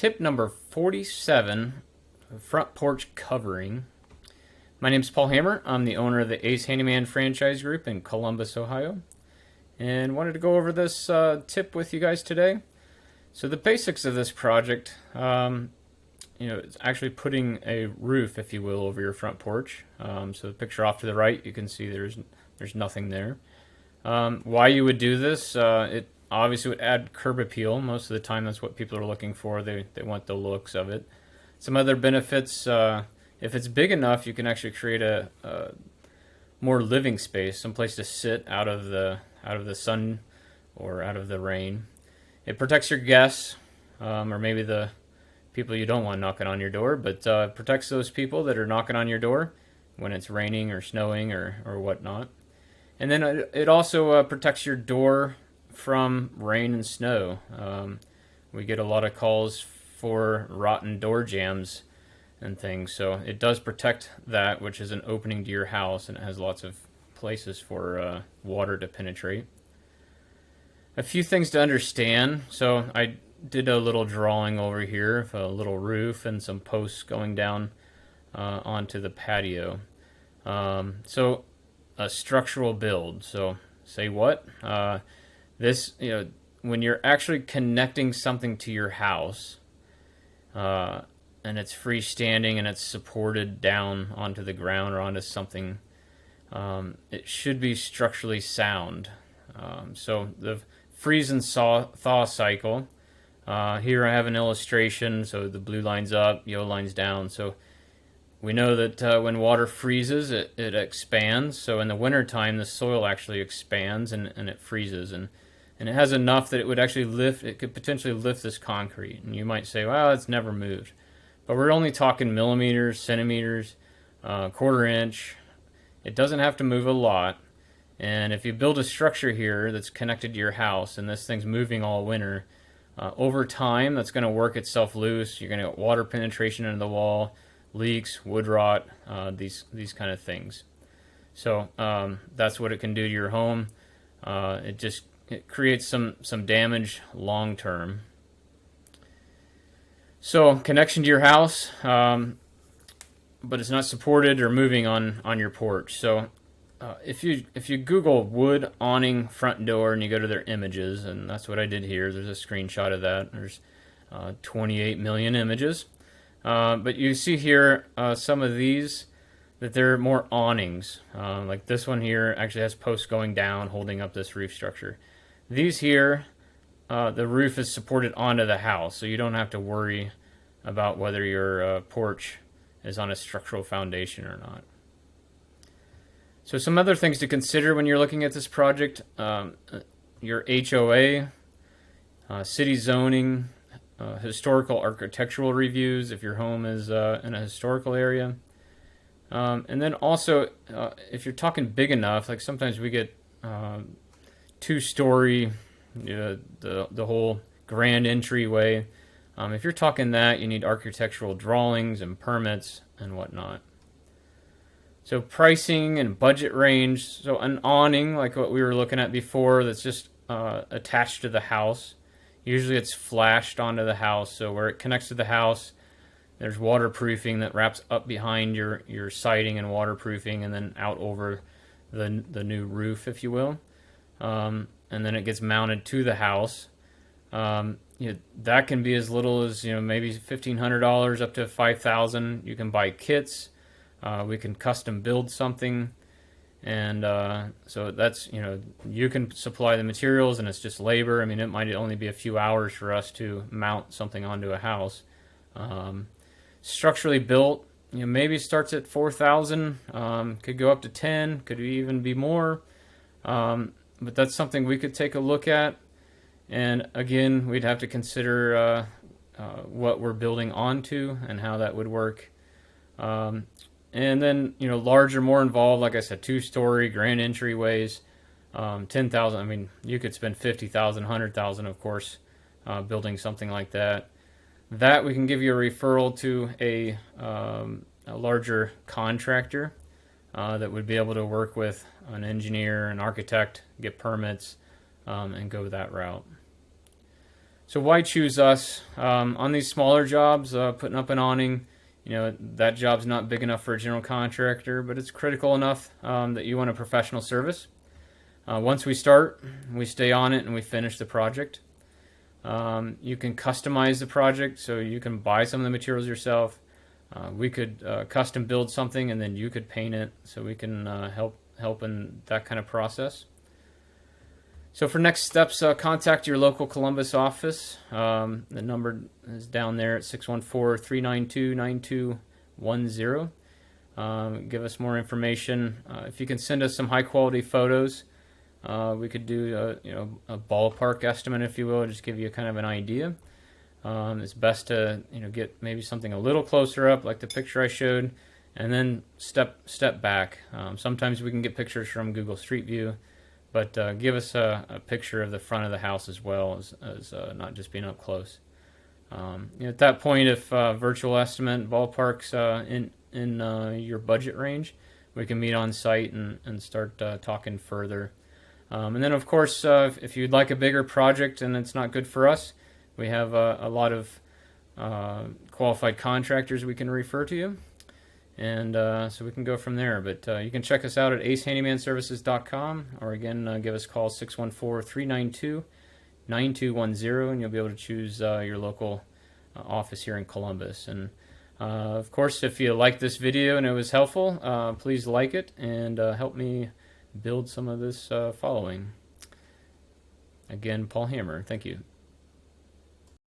tip number 47, front porch covering. My name is Paul Hammer. I'm the owner of the Ace Handyman franchise group in Columbus, Ohio, and wanted to go over this tip with you guys today. So the basics of this project, it's actually putting a roof, if you will, over your front porch. So the picture off to the right, you can see there's nothing there. Why you would do this? It obviously would add curb appeal. Most of the time, that's what people are looking for. They want the looks of it. Some other benefits: if it's big enough, you can actually create a more living space, some place to sit out of the sun or out of the rain. It protects your guests, or maybe the people you don't want knocking on your door, but protects those people that are knocking on your door when it's raining or snowing or whatnot. And then it also protects your door from rain and snow. We get a lot of calls for rotten door jambs and things, so it does protect that, which is an opening to your house, and it has lots of places for water to penetrate. A few things to understand. So I did a little drawing over here of a little roof and some posts going down onto the patio. So a structural build. So say what? This, when you're actually connecting something to your house, and it's freestanding and it's supported down onto the ground or onto something, it should be structurally sound. So the freeze and thaw cycle. Here I have an illustration. So the blue line's up, yellow line's down. So we know that when water freezes, it expands. So in the wintertime, the soil actually expands and it freezes. And it has enough that it would actually lift, it could potentially lift this concrete. And you might say, well, it's never moved. But we're only talking millimeters, centimeters, quarter inch. It doesn't have to move a lot. And if you build a structure here that's connected to your house and this thing's moving all winter, over time, that's going to work itself loose. You're going to get water penetration into the wall, leaks, wood rot, these kind of things. So that's what it can do to your home. It creates some damage long term. So connection to your house, but it's not supported or moving on your porch. So if you Google wood awning front door and you go to their images, and that's what I did here. There's a screenshot of that. There's 28 million images. But you see here some of these that they're more awnings. Like this one here actually has posts going down holding up this roof structure. These here, the roof is supported onto the house, so you don't have to worry about whether your porch is on a structural foundation or not. So some other things to consider when you're looking at this project: your HOA, city zoning, historical architectural reviews if your home is in a historical area. And then also, if you're talking big enough, like sometimes we get two-story, the whole grand entryway. If you're talking that, you need architectural drawings and permits and whatnot. So pricing and budget range. So an awning, like what we were looking at before, that's just attached to the house. Usually it's flashed onto the house, so where it connects to the house, there's waterproofing that wraps up behind your siding and waterproofing, and then out over the new roof, if you will. And then it gets mounted to the house. That can be as little as maybe $1,500 up to $5,000. You can buy kits. We can custom build something, and so that's you can supply the materials, and it's just labor. I mean, it might only be a few hours for us to mount something onto a house. Structurally built, maybe starts at $4,000, could go up to $10,000, could even be more. But that's something we could take a look at, and again, we'd have to consider what we're building onto and how that would work. And then, larger, more involved, like I said, two-story, grand entryways, 10,000. I mean, you could spend 50,000, 100,000, of course, building something like that. That we can give you a referral to a larger contractor that would be able to work with an engineer, an architect, get permits, and go that route. So why choose us? On these smaller jobs, putting up an awning, that job's not big enough for a general contractor, but it's critical enough that you want a professional service. Once we start, we stay on it and we finish the project. You can customize the project, so you can buy some of the materials yourself. We could custom build something and then you could paint it, so we can help in that kind of process. So for next steps, contact your local Columbus office. The number is down there at 614-392-9210. Give us more information. If you can send us some high quality photos, we could do a ballpark estimate, if you will, just give you kind of an idea. It's best to get maybe something a little closer up, like the picture I showed, and then step back. Sometimes we can get pictures from Google Street View, but give us a picture of the front of the house as well as not just being up close. At that point, if virtual estimate ballpark's in your budget range, we can meet on site and start talking further. And then, of course, if you'd like a bigger project and it's not good for us, we have a lot of qualified contractors we can refer to you. And so we can go from there. But you can check us out at acehandymanservices.com, or again, give us a call 614-392-9210, and you'll be able to choose your local office here in Columbus. And of course, if you like this video and it was helpful, please like it and help me build some of this following. Again, Paul Hammer, thank you.